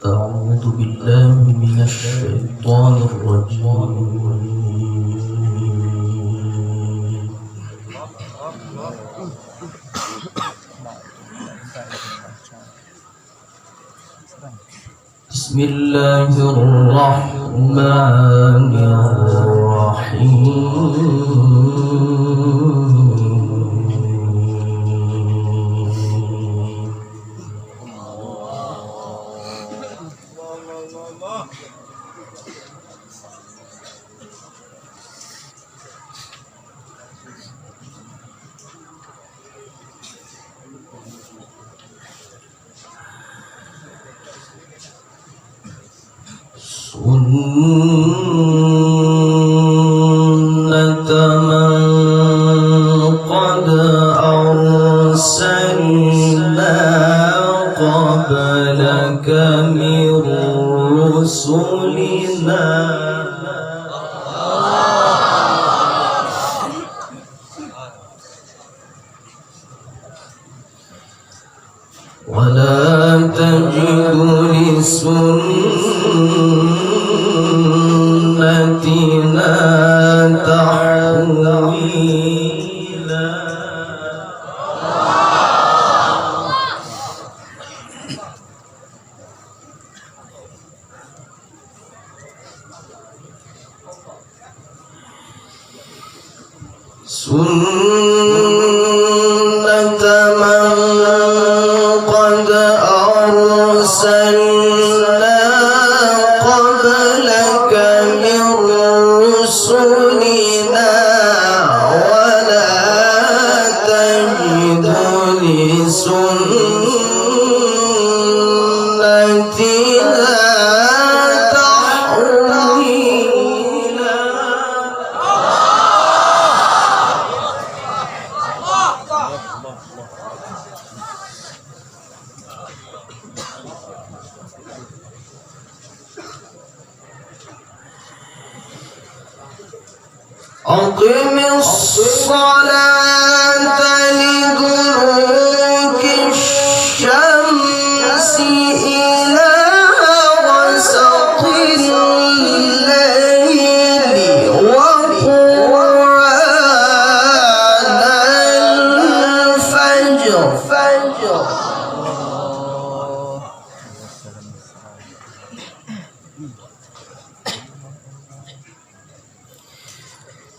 أعوذ بالله من الشيطان الرجيم. بسم الله الرحمن الرحيم. سنة من قد أرسلنا قبلك من رسلنا ولا تجد لسنتنا تحويلا. سنة من قد أرسلنا قبلك من رسلنا ولا تجد لسنتنا تحويلا. أقم الصلاة لدلوك الشمس إلى غسق الليل وقرآن الفجر.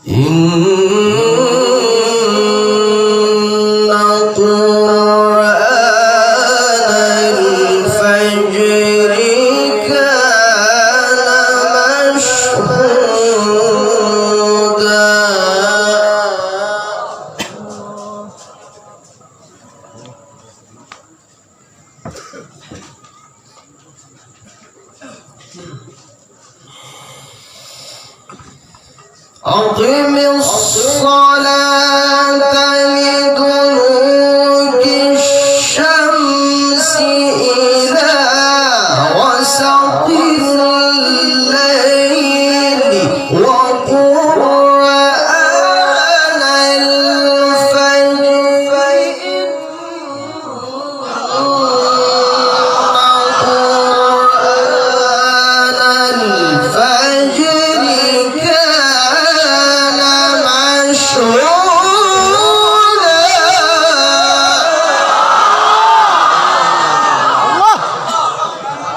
إن قرآن الفجر كان مشهودا. أقم الصلاة لدلوك الشمس إلى غسق الليل وقرآن الفجر إن قرآن الفجر كان مشهودا.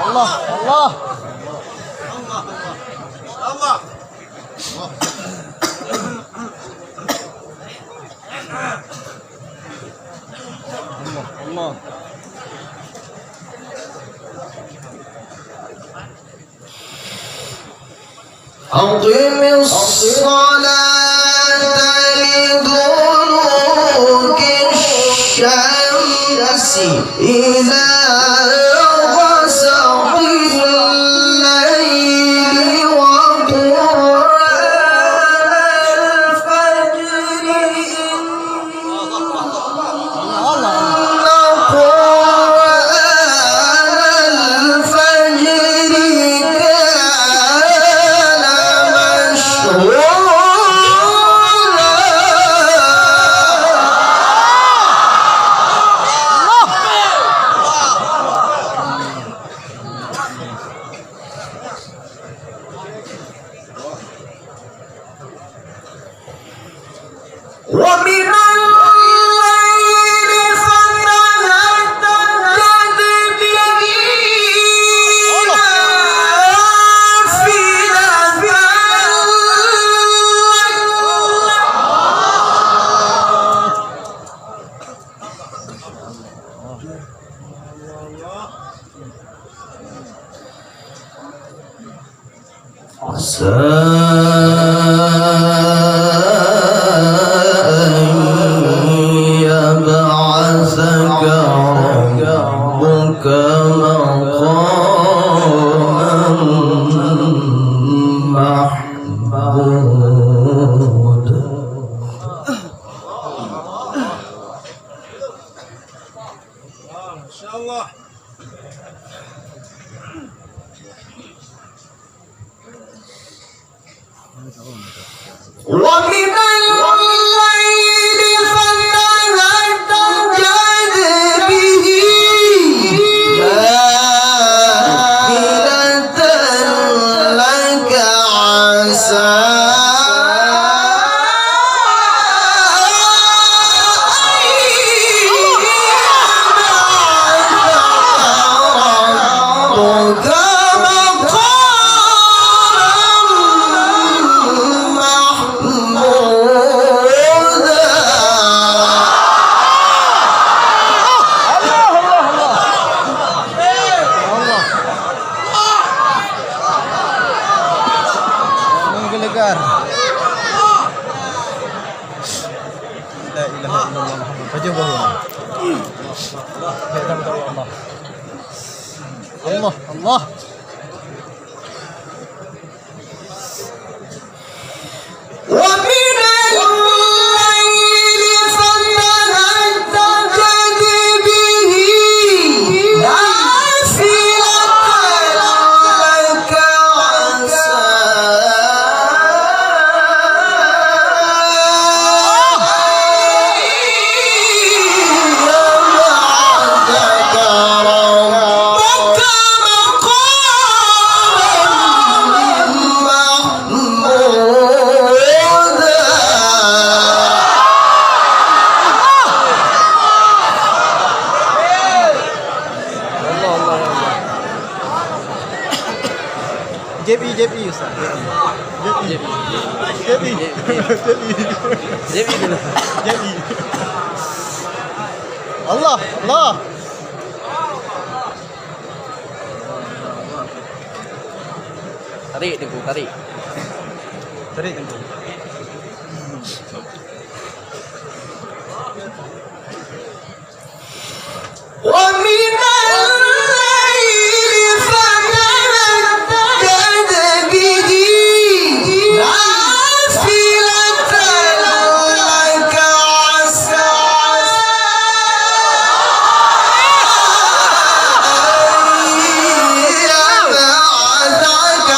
الله الله الله. أقم الصلاة لدلوك الشمس إلى غسق الليل وقرآن الفجر إن قرآن الفجر كان مشهودا. يبعثك ربك مقاما محمودا. Insyaallah. ومن الليل فتهجد به نافلة لك عسى Menggelegar. La ilaha illallah Muhammad. Baca bahawa. Allah. Allah. ومن الليل فتهجد به نافلة لك عسى يبعثك ربك مقاما محمودا. JP Ustaz. JP dulu. JP. Allah. Tarik tengku, tarik. Tarik tengku. ومن الليل فتهجد به نافلة لك عسى يبعثك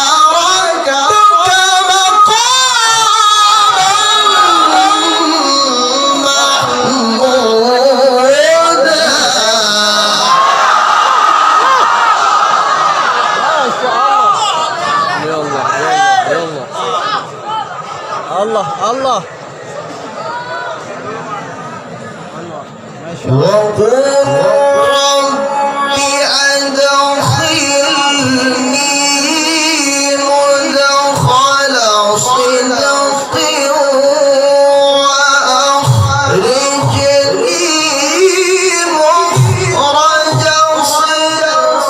ربك Allah. وقل رب أدخلني مدخل صدق وأخرجني مخرج صدق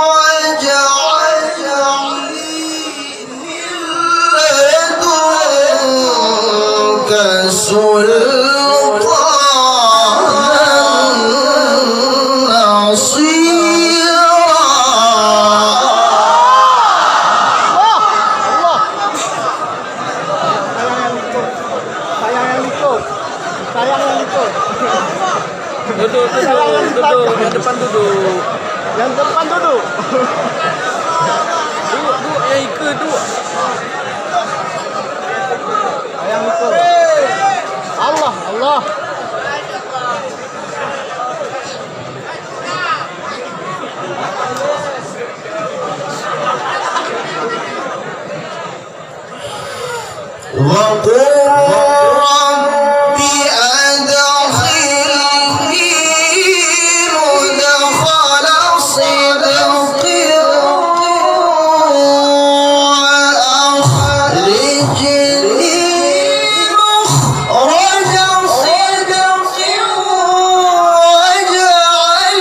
واجعل لي من لدنك سلطانا نصيرا. Sayang yang ikut. Duduk. Yang depan duduk. Duduk, yang ikut duduk. Sayang ikut. Allah. وقل رب أدخلني مدخل صدق وأخرجني مخرج صدق واجعل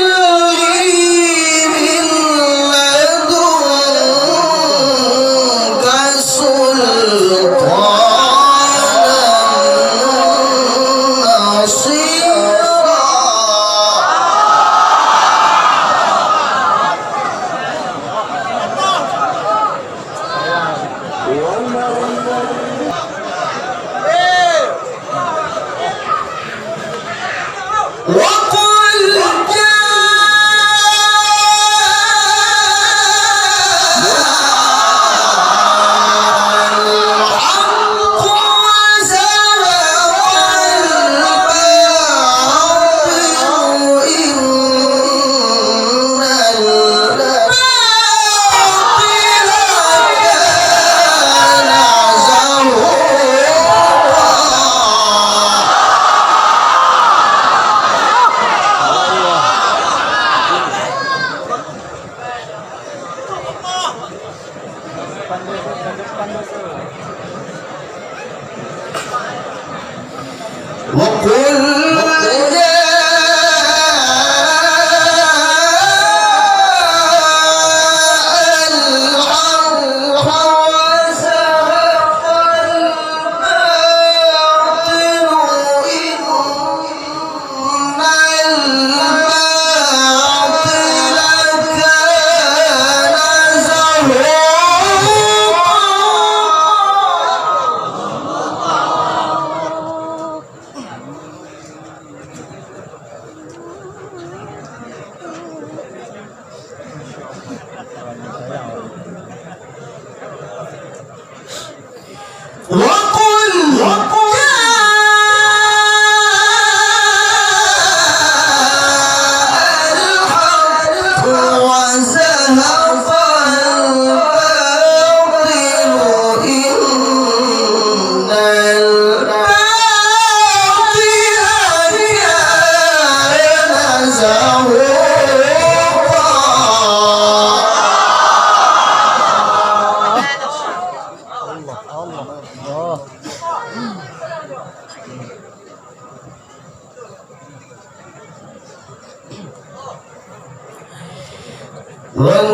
لي من لدنك وقل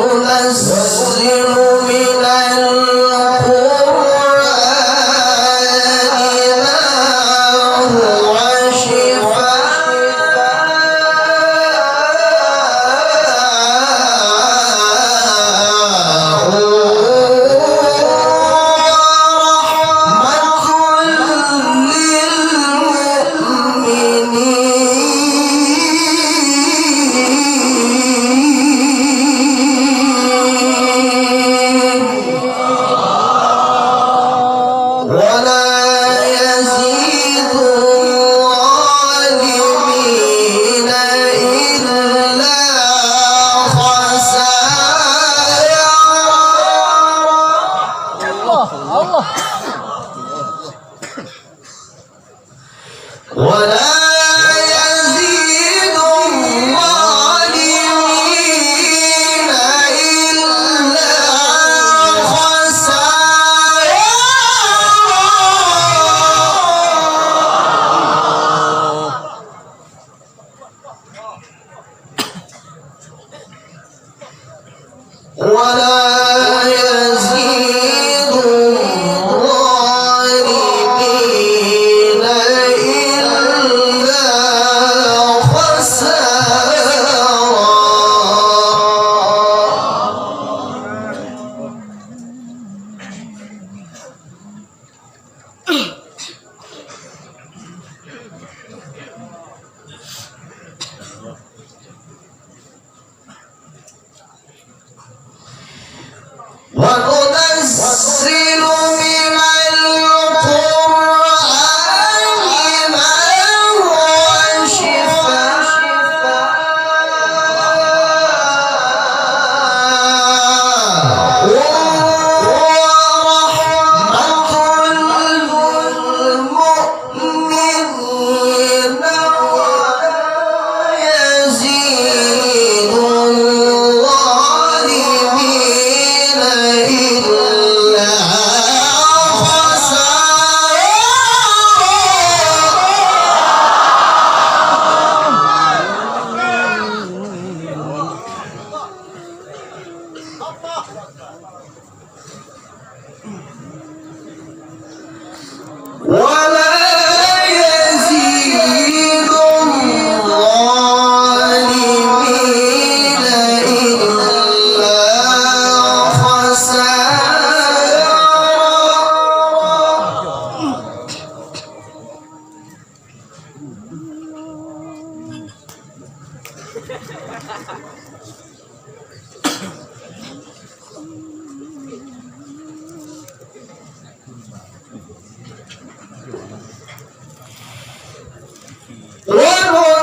وننزل من القرآن ما هو شفاء ورحمة للمؤمنين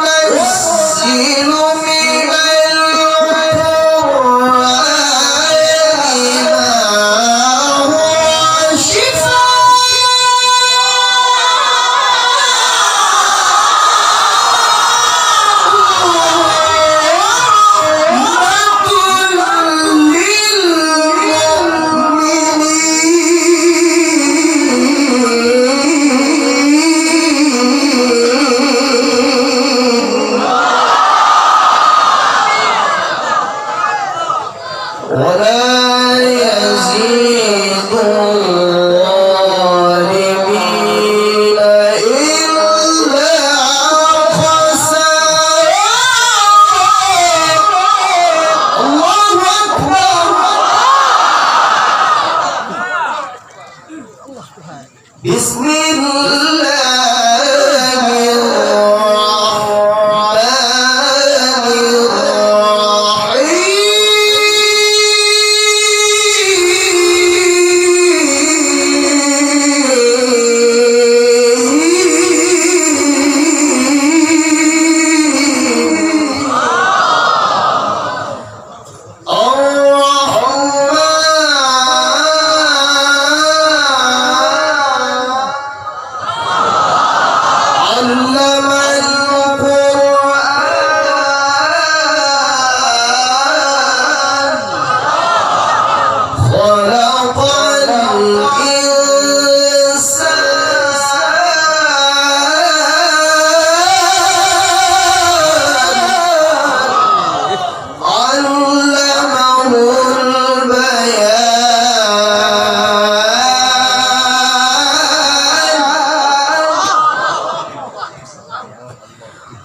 وننزل من القرآن ما هو ولا يزيد الظالمين إلا خسارا. الله أكبر. بسم الله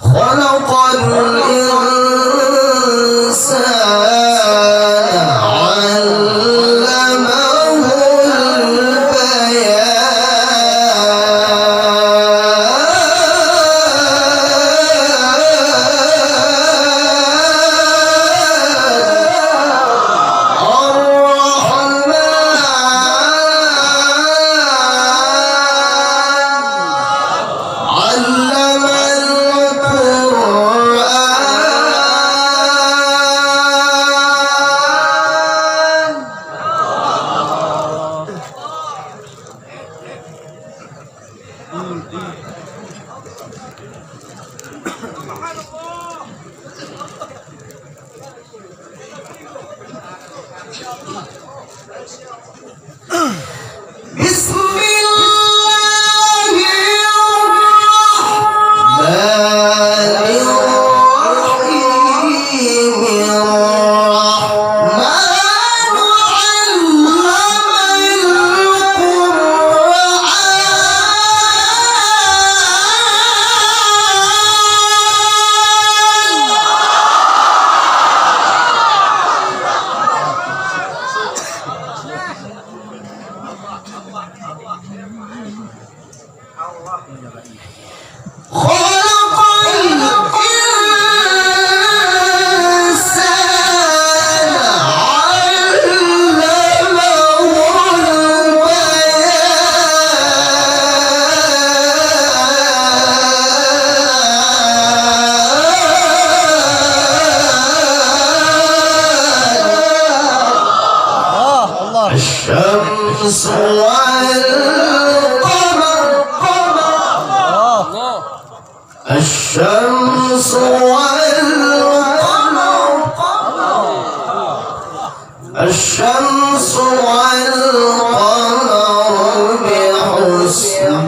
خلق الإنسان علمه بسم الله الرحمن الرحيم. الرحمن خلق الإنسان علمه الله الشمس والقمر. الشمس والقمر. الشمس والقمر بحسبان.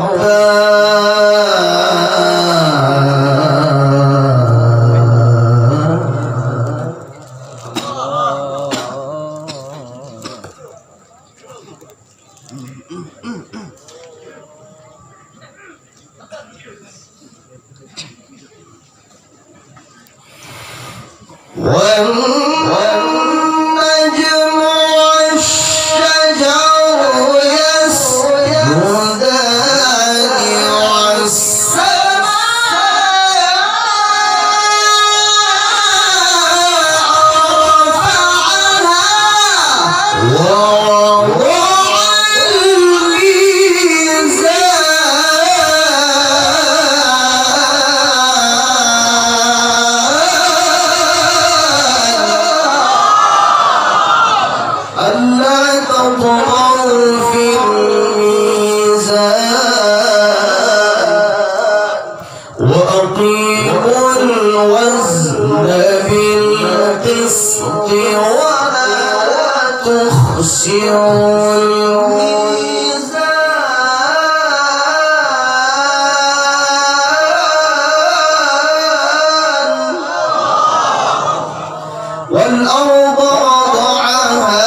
والنجم والشجر يسجدان ولا تخسروا والأرض وضعها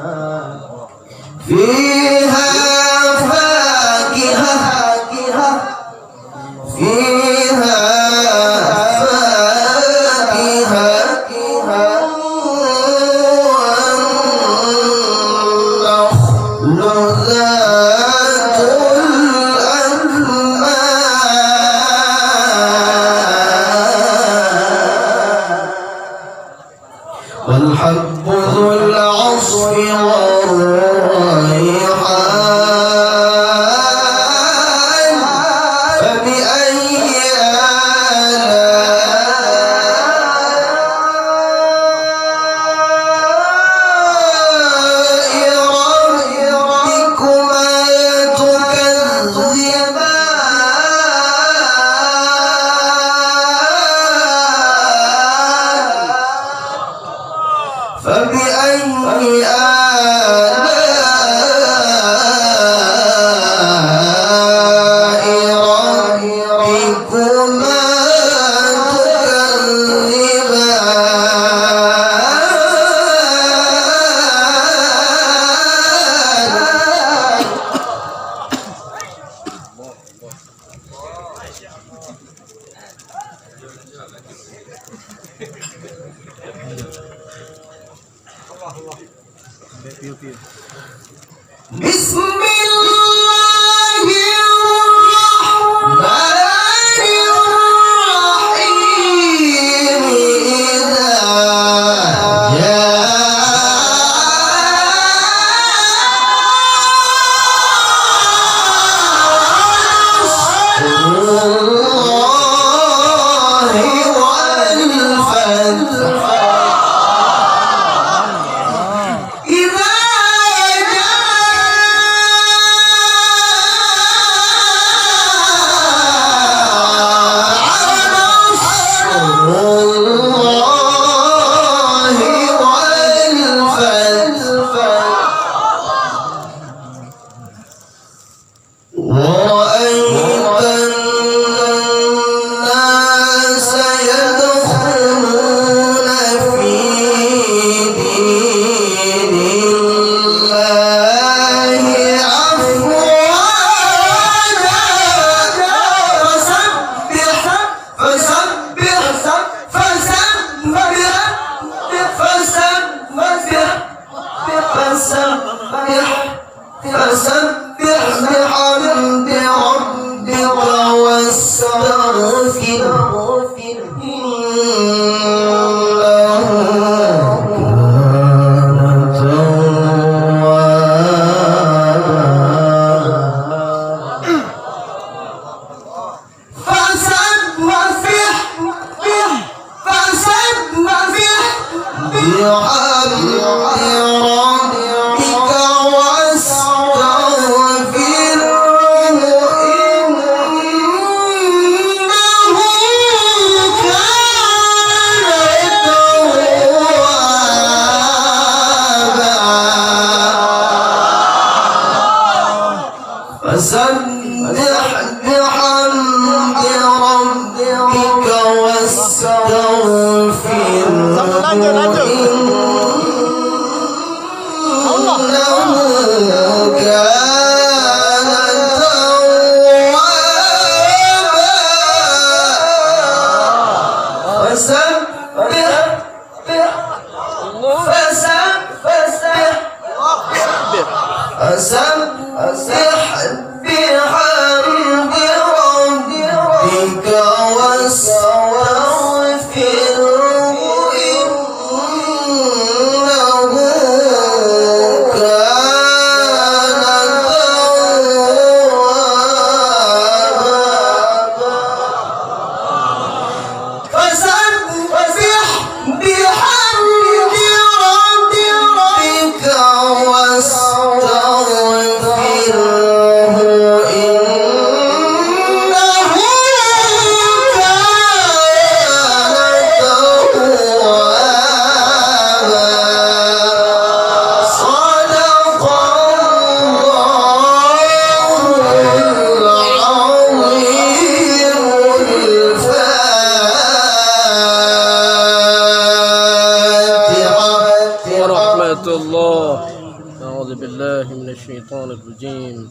للأنام فيها فاكهة والنخل ذات الألباب والحب ذو العصف والريحان فبأي آلاء ربكما تكذبان فبأي آلاء ربكما تكذبان بسم الله الرحمن الرحيم إذا جاء نصر الله والفتح إذا ورأيت الناس يدخلون في دين الله أفواجا فسبح بحمد ربك واستغفره إنه كان توابا فسبح بحمد ربك فسبح بحمد ربك واستغفره إنه كان توابا فسبح بحمد ربك واستغفره إنه كان توابا فسبح بحمد ربك واستغفره Allah. A'udzubillahi minasyaitonir rajim.